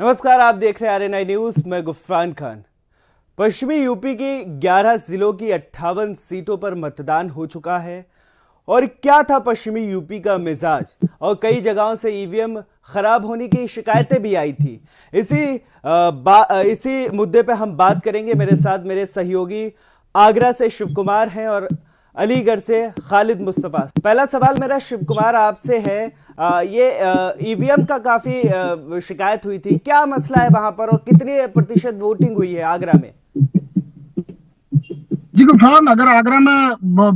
नमस्कार, आप देख रहे हैं आरएनआई न्यूज। मैं गुफरान खान। पश्चिमी यूपी की 11 जिलों की 58 सीटों पर मतदान हो चुका है। और क्या था पश्चिमी यूपी का मिजाज, और कई जगहों से ईवीएम खराब होने की शिकायतें भी आई थी। इसी मुद्दे पे हम बात करेंगे। मेरे साथ मेरे सहयोगी आगरा से शिव कुमार हैं और अलीगढ़ से खालिद मुस्तफा। पहला सवाल मेरा शिव कुमार आपसे है। ये ईवीएम का काफी शिकायत हुई थी, क्या मसला है वहां पर और कितनी प्रतिशत वोटिंग हुई है आगरा में? जी गुफरान, अगर आगरा में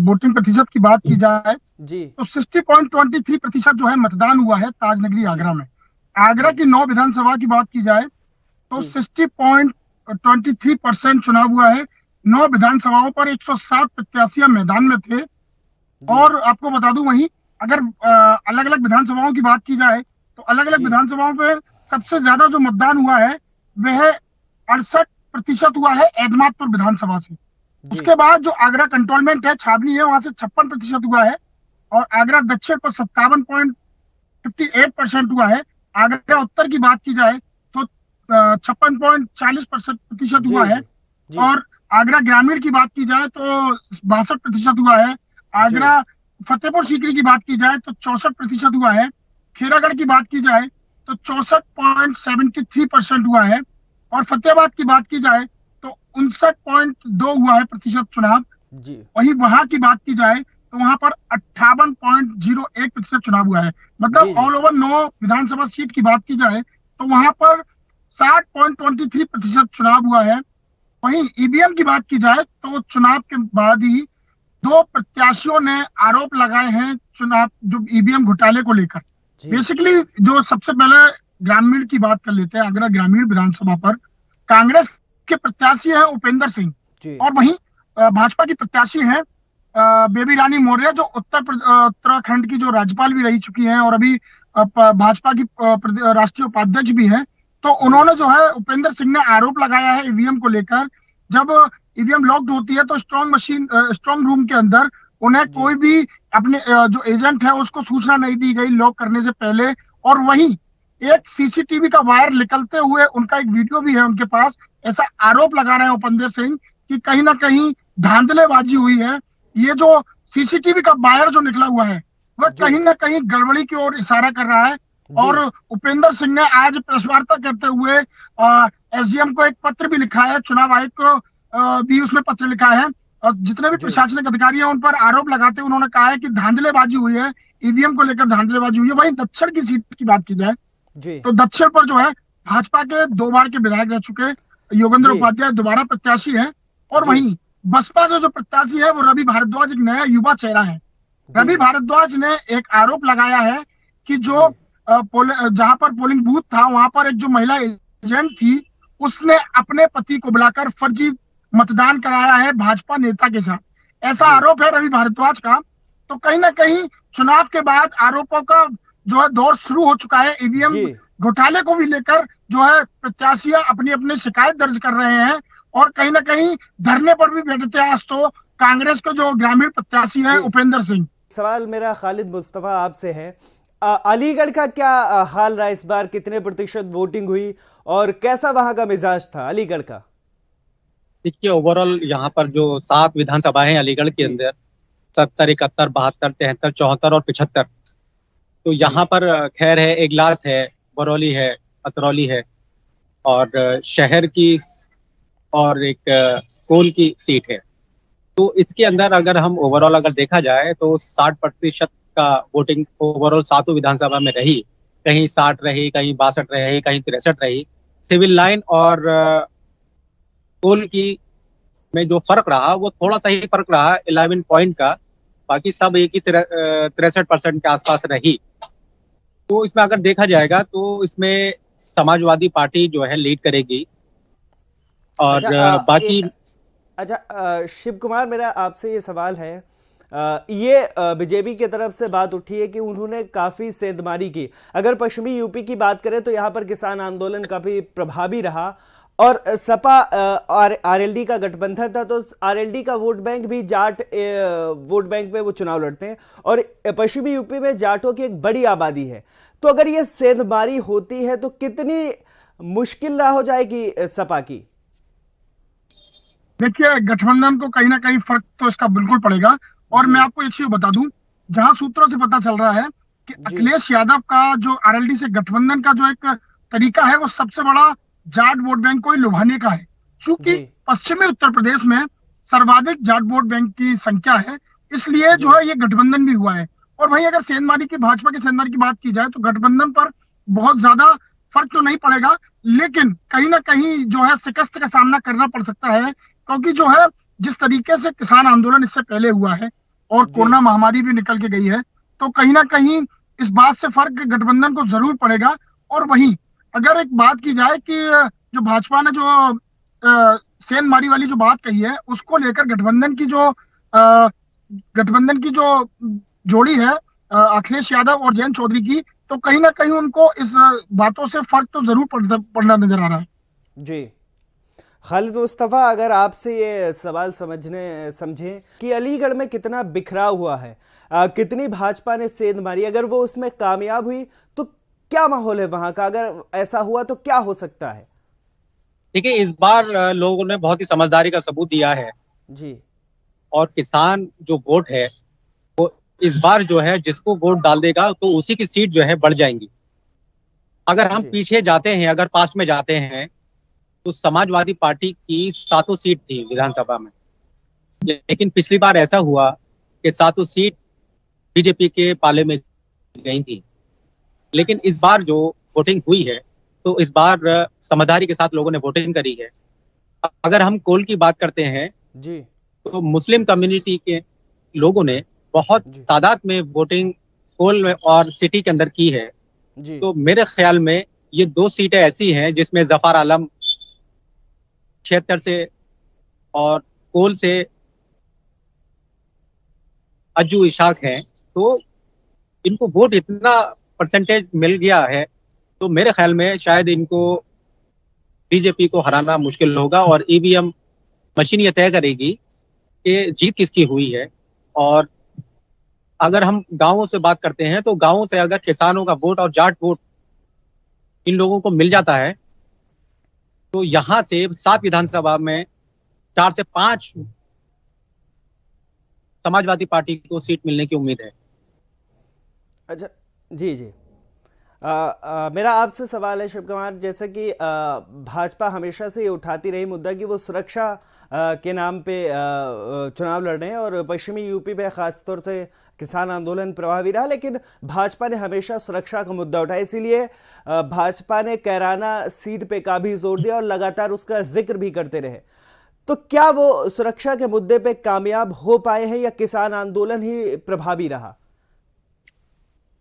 वोटिंग प्रतिशत की बात की जाए जी तो 60.23% जो है मतदान हुआ है ताजनगरी जी आगरा में। आगरा जी की 9 विधानसभा की बात की जाए तो जी 60.23% चुनाव हुआ है। 9 विधानसभाओं पर 107 प्रत्याशी मैदान में थे। जी और आपको बता दूं, वहीं अगर अलग अलग विधानसभाओं की बात की जाए तो अलग अलग जी विधानसभाओं पे सबसे ज्यादा जो मतदान हुआ है वह 68% हुआ है एदमातपुर विधानसभा से। जी उसके बाद जो आगरा कंटोनमेंट है, छावनी है, वहां से 56% हुआ है। और आगरा दक्षिण पर 57.58% हुआ है। आगरा उत्तर की बात की जाए तो 56.40% जी हुआ है। जी जी और आगरा ग्रामीण की बात की जाए तो 62% हुआ है। जी आगरा फतेहपुर सीकरी की बात की जाए तो 64% हुआ है। खेरागढ़ की बात की जाए तो 64.73% हुआ है। और फतेहाबाद की बात की जाए तो 59.2 हुआ है प्रतिशत चुनाव। जी वहीं वहां की बात की जाए तो वहां पर 58.01% चुनाव हुआ है। मतलब जी जी ऑल ओवर 9 विधानसभा सीट की बात की जाए तो वहां पर 60.23% चुनाव हुआ है। वहीं ईवीएम की बात की जाए तो चुनाव के बाद ही दो प्रत्याशियों ने आरोप लगाए हैं चुनाव जो ईवीएम घोटाले को लेकर। जी बेसिकली जो सबसे पहले ग्रामीण की बात कर लेते हैं, आगरा ग्रामीण विधानसभा पर कांग्रेस के प्रत्याशी हैं उपेंद्र सिंह। जी और वहीं भाजपा की प्रत्याशी हैं बेबी रानी मौर्य, जो उत्तराखंड की जो राज्यपाल भी रह चुकी हैं और अभी भाजपा की राष्ट्रीय उपाध्यक्ष भी हैं। तो जी उन्होंने जो है उपेंद्र सिंह ने आरोप लगाया है ईवीएम को लेकर। जब ईवीएम लॉक्ड होती है तो स्ट्रांग रूम के अंदर उन्हें जी कोई भी अपने जो एजेंट है उसको सूचना नहीं दी गई लॉक करने से पहले। और वहीं एक सीसीटीवी का वायर निकलते हुए उनका एक वीडियो भी है उनके पास। ऐसा आरोप लगा रहे हैं उपेंद्र सिंह कि कहीं ना कहीं धांधलेबाजी हुई है। ये जो सीसीटीवी का वायर जो निकला हुआ है वह जी कहीं ना कहीं गड़बड़ी की ओर इशारा कर रहा है। जी और उपेंद्र सिंह ने आज प्रेस वार्ता करते हुए एसडीएम को एक पत्र भी लिखा है, चुनाव आयोग को भी उसमें पत्र लिखा है। और जितने भी जी प्रशासनिक अधिकारी हैं उन पर आरोप लगाते हुए उन्होंने कहा है कि धांधलेबाजी हुई है, ईवीएम को लेकर धांधलेबाजी हुई है। वहीं दक्षिण की सीट की बात की जाए जी तो दक्षिण पर जो है भाजपा के 2 बार के विधायक रह चुके योगेंद्र जी उपाध्याय दोबारा प्रत्याशी हैं। और जी वहीं बसपा से जो प्रत्याशी है वो रवि भारद्वाज, एक नया युवा चेहरा है। जी रवि जी भारद्वाज ने एक आरोप लगाया है कि जो जी जहां पर पोलिंग बूथ था वहां पर एक जो महिला एजेंट थी उसने अपने पति को बुलाकर फर्जी मतदान कराया है भाजपा नेता के साथ। ऐसा जी आरोप है रवि भारद्वाज का। तो कहीं ना कहीं चुनाव के बाद आरोपों का जो है दौर शुरू हो चुका है। ईवीएम जी घोटाले को भी लेकर जो है प्रत्याशियां अपनी अपनी शिकायत दर्ज कर रहे हैं। और कहीं ना कहीं धरने पर भी बैठते हैं आज तो कांग्रेस के जो ग्रामीण प्रत्याशी हैं जी उपेंद्र सिंह। सवाल मेरा खालिद मुस्तफा आपसे है। अलीगढ़ का क्या हाल रहा इस बार? कितने प्रतिशत वोटिंग हुई और कैसा वहां का मिजाज था अलीगढ़ का? देखिए, ओवरऑल यहाँ पर जो 7 विधानसभा है अलीगढ़ के जी अंदर, 70, 71, 72, 73, 74 और 75। तो जी यहाँ पर खैर है, इगलास है, बरौली है, अतरौली है और शहर की और एक कोल की सीट है। तो इसके अंदर अगर हम ओवरऑल अगर देखा जाए तो 60% का वोटिंग ओवरऑल 7 विधानसभा में रही। कहीं 60 रही, कहीं 62 रही, कहीं 63 रही। सिविल लाइन और कोल की में जो फर्क रहा वो थोड़ा सा ही फर्क रहा 11 पॉइंट का। बाकी सब एक ही 63% के आसपास रही। तो इसमें अगर देखा जाएगा तो इसमें समाजवादी पार्टी जो है लीड करेगी। अच्छा और बाकी अच्छा शिव कुमार, मेरा आपसे ये सवाल है। ये बीजेपी की तरफ से बात उठी है कि उन्होंने काफ़ी सेंधमारी की। अगर पश्चिमी यूपी की बात करें तो यहाँ पर किसान आंदोलन काफ़ी प्रभावी रहा। और सपा आरएलडी का गठबंधन था, तो आरएलडी का वोट बैंक भी जाट वोट बैंक पे वो चुनाव लड़ते हैं। और पश्चिमी यूपी में जाटों की एक बड़ी आबादी है। तो अगर ये सेंधमारी होती है तो कितनी मुश्किल ना हो जाएगी सपा की? देखिए, गठबंधन को कहीं ना कहीं फर्क तो इसका बिल्कुल पड़ेगा। और जी मैं आपको एक चीज बता दूं, जहां सूत्रों से पता चल रहा है कि जी अखिलेश यादव का जो आरएलडी से गठबंधन का जो एक तरीका है, वो सबसे बड़ा जाट वोट बैंक को ही लुभाने का है। चूंकि जी पश्चिमी उत्तर प्रदेश में सर्वाधिक जाट वोट बैंक की संख्या है, इसलिए जी जो है ये गठबंधन भी हुआ है। और भाई, अगर सेंधमारी की, भाजपा के सेंधमारी की बात की जाए तो गठबंधन पर बहुत ज्यादा फर्क तो नहीं पड़ेगा, लेकिन कहीं ना कहीं जो है शिकस्त का सामना करना पड़ सकता है। क्योंकि जो है, जिस तरीके से किसान आंदोलन इससे पहले हुआ है और जी कोरोना महामारी भी निकल के गई है, तो कहीं ना कहीं इस बात से फर्क गठबंधन को जरूर पड़ेगा। और वहीं अगर एक बात की जाए कि जो भाजपा ने जो सेंधमारी वाली जो बात कही है, उसको लेकर गठबंधन की जो जोड़ी है, अखिलेश यादव और जयंत चौधरी की, तो कहीं ना कहीं उनको इस बातों से फर्क तो जरूर पड़ना नजर आ रहा है। जी। खालिद मुस्तफ़ा, अगर आपसे ये सवाल समझें कि अलीगढ़ में कितना बिखराव हुआ है, कितनी भाजपा ने सेंध मारी, अगर वो उसमें कामयाब हुई तो क्या माहौल है वहां का? अगर ऐसा हुआ तो क्या हो सकता है? देखिए, इस बार लोगों ने बहुत ही समझदारी का सबूत दिया है। जी और किसान जो वोट है, वो इस बार जो है जिसको वोट डाल देगा तो उसी की सीट जो है बढ़ जाएंगी। अगर हम जी पीछे जाते हैं, अगर पास्ट में जाते हैं, तो समाजवादी पार्टी की 7 सीट थी विधानसभा में। लेकिन पिछली बार ऐसा हुआ कि 7 सीट बीजेपी के पाले में गई थी। लेकिन इस बार जो वोटिंग हुई है, तो इस बार समझदारी के साथ लोगों ने वोटिंग करी है। अगर हम कोल की बात करते हैं, जी तो मुस्लिम कम्युनिटी के लोगों ने बहुत जी तादाद में वोटिंग कोल में और सिटी के अंदर की है। जी तो मेरे ख्याल में ये 2 सीटें ऐसी हैं जिसमें जफर आलम 76 से और कोल से अज्जू इशाक हैं। तो इनको वोट इतना परसेंटेज मिल गया है, तो मेरे ख्याल में शायद इनको बीजेपी को हराना मुश्किल होगा। और ईवीएम मशीन ये तय करेगी कि जीत किसकी हुई है। और अगर हम गांवों से बात करते हैं, तो गांवों से अगर किसानों का वोट और जाट वोट इन लोगों को मिल जाता है, तो यहाँ से 7 विधानसभा में 4 से 5 समाजवादी पार्टी को सीट मिलने की उम्मीद है। अच्छा। जी जी मेरा आपसे सवाल है शिव कुमार, जैसे कि भाजपा हमेशा से ये उठाती रही मुद्दा कि वो सुरक्षा के नाम पे चुनाव लड़ रहे हैं, और पश्चिमी यूपी पे खासतौर से किसान आंदोलन प्रभावी रहा, लेकिन भाजपा ने हमेशा सुरक्षा का मुद्दा उठाया। इसीलिए भाजपा ने कैराना सीट पे का भी जोर दिया और लगातार उसका जिक्र भी करते रहे। तो क्या वो सुरक्षा के मुद्दे पे कामयाब हो पाए हैं या किसान आंदोलन ही प्रभावी रहा?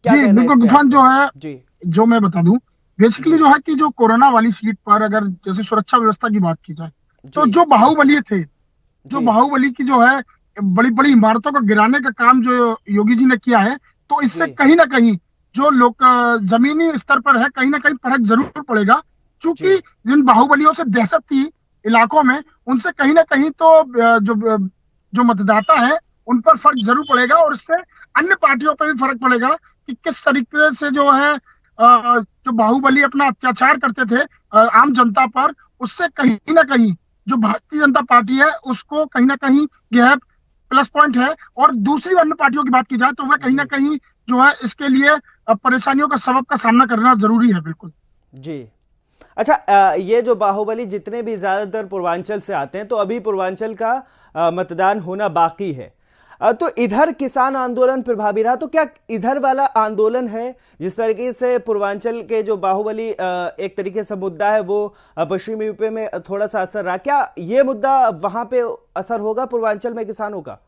क्या जी कहना है इस बिल्कुल पे तूफान, जो आपका? है, जी जो मैं बता दूं, बेसिकली जी जो है कि जो कोरोना वाली सीट पर अगर जैसे सुरक्षा व्यवस्था की बात की जाए, तो जी जो बाहुबली थे, जो जी बाहुबली की जो है बड़ी बड़ी इमारतों को गिराने का काम जो योगी जी ने किया है, तो इससे जी कहीं ना कहीं जो लोग जमीनी स्तर पर है, कहीं ना कहीं फर्क जरूर पड़ेगा। जी क्योंकि जिन बाहुबलियों से दहशत थी इलाकों में, उनसे कहीं ना कहीं तो जो मतदाता है उन पर फर्क जरूर पड़ेगा, और इससे अन्य पार्टियों पर भी फर्क पड़ेगा कि किस तरीके से जो है जो बाहुबली अपना अत्याचार करते थे आम जनता पर, उससे कहीं ना कहीं जो भारतीय जनता पार्टी है उसको कहीं ना कहीं यह प्लस पॉइंट है। और दूसरी अन्य पार्टियों की बात की जाए तो वह कहीं ना जी कहीं जो है इसके लिए परेशानियों का सबब का सामना करना जरूरी है, बिल्कुल। जी। अच्छा, ये जो बाहुबली जितने भी ज्यादातर पूर्वांचल से आते हैं, तो अभी पूर्वांचल का मतदान होना बाकी है। तो इधर किसान आंदोलन प्रभावी रहा, तो क्या इधर वाला आंदोलन है जिस तरीके से पूर्वांचल के जो बाहुबली एक तरीके से मुद्दा है वो पश्चिमी यूपी में थोड़ा सा असर रहा, क्या ये मुद्दा वहां पे असर होगा पूर्वांचल में किसानों का?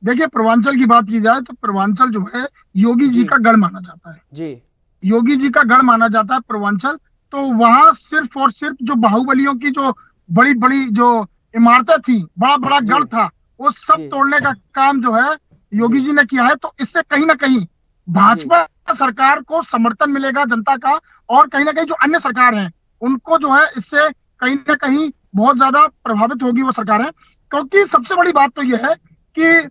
देखिए, पूर्वांचल की बात की जाए तो पूर्वांचल जो है योगी जी जी का गढ़ माना जाता है। जी योगी जी का गढ़ माना जाता है पूर्वांचल। तो वहां सिर्फ और सिर्फ जो बाहुबलियों की जो बड़ी बड़ी जो इमारतें थी, बड़ा बड़ा जी गढ़ था, वो सब जी तोड़ने का काम जो है योगी जी जी ने किया है। तो इससे कहीं ना कहीं जी भाजपा सरकार को समर्थन मिलेगा जनता का, और कहीं ना कहीं जो अन्य सरकार है उनको जो है इससे कहीं ना कहीं बहुत ज्यादा प्रभावित होगी वो सरकार है। क्योंकि सबसे बड़ी बात तो यह है कि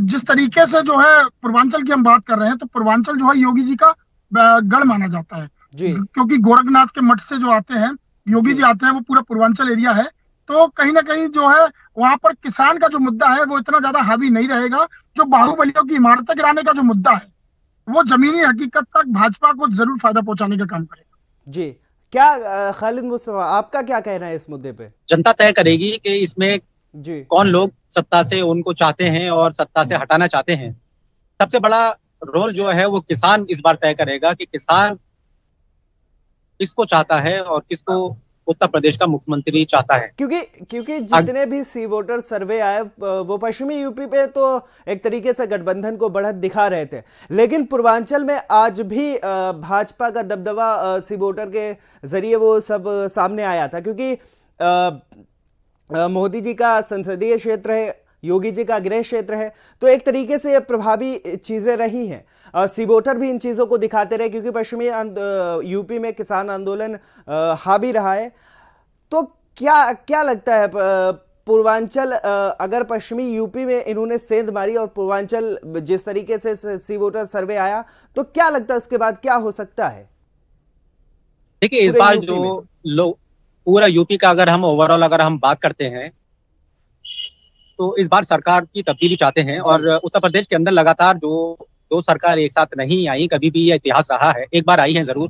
जिस तरीके से जो है पूर्वांचल की हम बात कर रहे हैं, तो पूर्वांचल जो है योगी जी का गढ़ माना जाता है। जी क्योंकि गोरखनाथ के मठ से जो आते हैं, योगी जी जी आते हैं, वो पूरा पूर्वांचल एरिया है। तो कहीं ना कहीं जो है वहां पर किसान का जो मुद्दा है वो इतना ज्यादा हावी नहीं रहेगा। जो बाहुबलियों की इमारतें गिराने का जो मुद्दा है वो जमीनी हकीकत तक भाजपा को जरूर फायदा पहुंचाने का काम करेगा। जी। क्या खालिद मुस्तफा, आपका क्या कहना है इस मुद्दे पे? जनता तय करेगी कि इसमें जी कौन लोग सत्ता से उनको चाहते हैं और सत्ता से हटाना चाहते हैं। सबसे बड़ा रोल जो है वो किसान इस बार तय करेगा कि किसान किसको चाहता है और किसको उत्तर प्रदेश का मुख्यमंत्री चाहता है। क्योंकि क्योंकि अग, जितने भी सी वोटर सर्वे आए वो पश्चिमी यूपी पे तो एक तरीके से गठबंधन को बढ़त दिखा रहे थे, लेकिन पूर्वांचल में आज भी भाजपा का दबदबा सी वोटर के जरिए वो सब सामने आया था, क्योंकि मोदी जी का संसदीय क्षेत्र है, योगी जी का गृह क्षेत्र है, तो एक तरीके से ये प्रभावी चीजें रही हैं। सी वोटर भी इन चीजों को दिखाते रहे, क्योंकि पश्चिमी यूपी में किसान आंदोलन हावी रहा है। तो क्या क्या लगता है, पूर्वांचल अगर पश्चिमी यूपी में इन्होंने सेंध मारी और पूर्वांचल जिस तरीके से सी वोटर सर्वे आया, तो क्या लगता है उसके बाद क्या हो सकता है देखिए इस पूरे बार यूपी जो में? लोग पूरा यूपी का अगर हम ओवरऑल अगर हम बात करते हैं तो इस बार सरकार की तब्दीली चाहते हैं। जी और उत्तर प्रदेश के अंदर लगातार जो दो सरकार एक साथ नहीं आई, कभी भी यह इतिहास रहा है। एक बार आई है जरूर,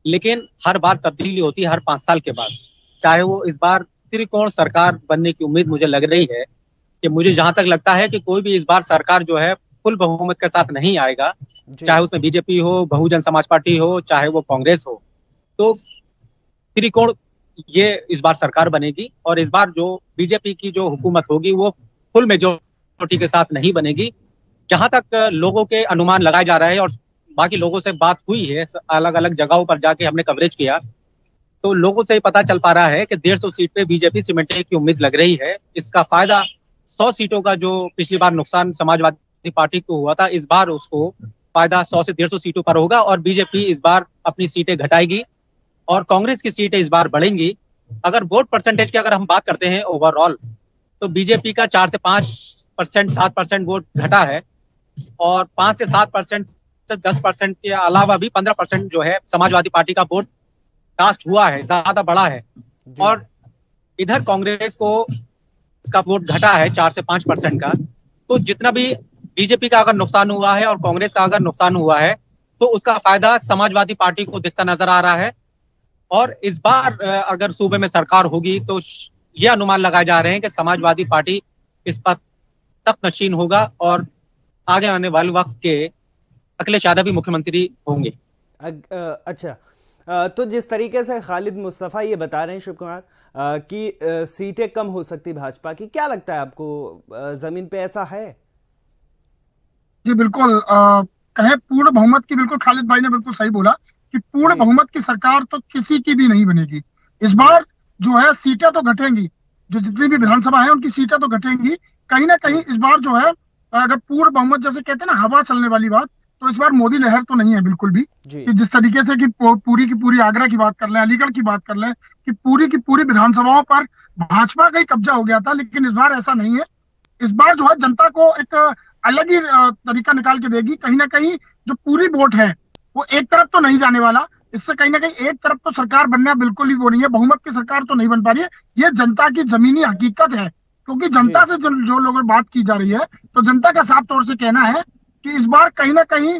लेकिन हर बार तब्दीली होती है हर 5 साल के बाद। चाहे वो इस बार त्रिकोण सरकार बनने की उम्मीद मुझे लग रही है कि मुझे जहां तक लगता है कि कोई भी इस बार सरकार जो है फुल बहुमत के साथ नहीं आएगा। जी चाहे उसमें बीजेपी हो, बहुजन समाज पार्टी हो, चाहे वो कांग्रेस हो, तो त्रिकोण ये इस बार सरकार बनेगी। और इस बार जो बीजेपी की जो हुकूमत होगी वो फुल मेजोरिटी के साथ नहीं बनेगी। जहां तक लोगों के अनुमान लगाए जा रहे हैं और बाकी लोगों से बात हुई है, अलग अलग जगहों पर जाके हमने कवरेज किया, तो लोगों से पता चल पा रहा है कि 150 सीट पे बीजेपी सिमटने की उम्मीद लग रही है। इसका फायदा 100 सीटों का जो पिछली बार नुकसान समाजवादी पार्टी को हुआ था, इस बार उसको फायदा 100 से 150 सीटों पर होगा और बीजेपी इस बार अपनी सीटें घटाएगी और कांग्रेस की सीटें इस बार बढ़ेंगी। अगर वोट परसेंटेज की अगर हम बात करते हैं ओवरऑल, तो बीजेपी का 4 से 5%, 7% वोट घटा है और 5 से 7% से 10% के अलावा भी 15% जो है समाजवादी पार्टी का वोट कास्ट हुआ है, ज्यादा बढ़ा है। जी और इधर कांग्रेस को इसका वोट घटा है 4 से 5% का। तो जितना भी बीजेपी का अगर नुकसान हुआ है और कांग्रेस का अगर नुकसान हुआ है, तो उसका फायदा समाजवादी पार्टी को दिखता नजर आ रहा है। और इस बार अगर सूबे में सरकार होगी तो ये अनुमान लगाए जा रहे हैं कि समाजवादी पार्टी इस पर तख्त नशीन होगा और आगे आने वाले वक्त के अखिलेश यादव भी मुख्यमंत्री होंगे। अच्छा, तो जिस तरीके से खालिद मुस्तफ़ा ये बता रहे हैं शिव कुमार कि सीटें कम हो सकती भाजपा की, क्या लगता है आपको जमीन पे ऐसा है? जी बिल्कुल, कहे पूर्ण बहुमत की, बिल्कुल खालिद भाई ने बिल्कुल सही बोला कि पूर्ण जी बहुमत की सरकार तो किसी की भी नहीं बनेगी। इस जी बार जो है सीटें तो घटेंगी, जो जितनी भी विधानसभा है उनकी सीटें तो घटेंगी। कहीं ना कहीं जी इस बार जो है, अगर पूर्ण बहुमत जैसे कहते हैं ना हवा चलने वाली बात, तो इस बार मोदी लहर तो नहीं है बिल्कुल भी। जी कि जिस तरीके से कि पूरी की पूरी आगरा की बात कर लें, अलीगढ़ की बात कर लें, कि पूरी की पूरी विधानसभाओं पर भाजपा का ही कब्जा हो गया था, लेकिन इस बार ऐसा नहीं है। इस बार जो है जनता को एक अलग ही तरीका निकाल के देगी। कहीं ना कहीं जो पूरी वोट है वो एक तरफ तो नहीं जाने वाला। इससे कहीं ना कहीं एक तरफ तो सरकार बनना बिल्कुल ही वो नहीं है, बहुमत की सरकार तो नहीं बन पा रही है। ये जनता की जमीनी हकीकत है, क्योंकि जी जनता से जो लोगों बात की जा रही है, तो जनता का साफ तौर से कहना है कि इस बार कहीं ना कहीं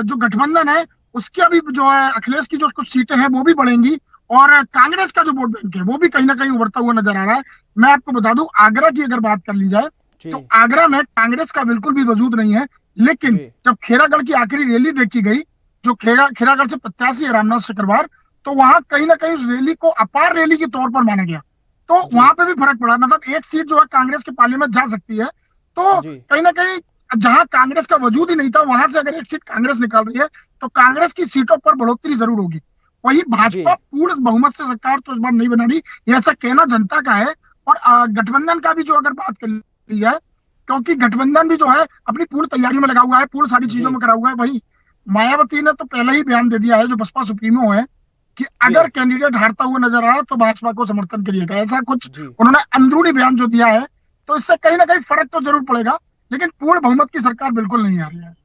जो गठबंधन है उसकी अभी जो है अखिलेश की जो कुछ सीटें हैं वो भी बढ़ेंगी, और कांग्रेस का जो वोट बैंक है वो भी कहीं ना कहीं उभरता हुआ नजर आ रहा है। मैं आपको बता दूं, आगरा की अगर बात कर ली जाए जी तो आगरा में कांग्रेस का बिल्कुल भी वजूद नहीं है। लेकिन जी जब खेरागढ़ की आखिरी रैली देखी गई, जो खेरागढ़ से प्रत्याशी है रामनाथ चक्रवार, तो वहां कहीं ना कहीं उस रैली को अपार रैली के तौर पर माना गया। तो जी वहां पे भी फर्क पड़ा, मतलब एक सीट जो है कांग्रेस के पाले में जा सकती है। तो जी कहीं ना कहीं जहां कांग्रेस का वजूद ही नहीं था, वहां से अगर एक सीट कांग्रेस निकाल रही है तो कांग्रेस की सीटों पर बढ़ोतरी जरूर होगी। वही जी भाजपा पूर्ण बहुमत से सरकार तो इस बार नहीं बना रही, ये ऐसा कहना जनता का है। और गठबंधन का भी जो अगर बात कर ली जाए, क्योंकि गठबंधन भी जो है अपनी पूर्ण तैयारी में लगा हुआ है, पूर्ण सारी चीजों जी में करा हुआ है। वही मायावती ने तो पहले ही बयान दे दिया है, जो बसपा सुप्रीमो है, कि जी अगर कैंडिडेट हारता हुआ नजर आ रहा तो भाजपा को समर्थन करिएगा। ऐसा कुछ जी उन्होंने अंदरूनी बयान जो दिया है, तो इससे कहीं ना कहीं फर्क तो जरूर पड़ेगा, लेकिन पूर्ण बहुमत की सरकार बिल्कुल नहीं आ रही है।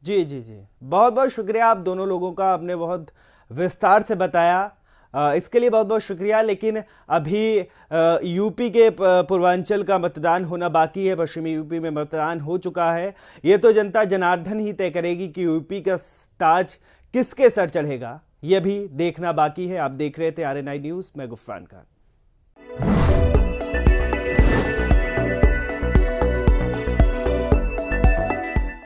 जी जी जी, बहुत बहुत शुक्रिया आप दोनों लोगों का। आपने बहुत विस्तार से बताया। इसके लिए बहुत बहुत शुक्रिया। लेकिन अभी यूपी के पूर्वांचल का मतदान होना बाकी है, पश्चिमी यूपी में मतदान हो चुका है। ये तो जनता जनार्दन ही तय करेगी कि यूपी का ताज किसके सर चढ़ेगा, यह भी देखना बाकी है। आप देख रहे थे RNI न्यूज़, मैं गुफरान खान।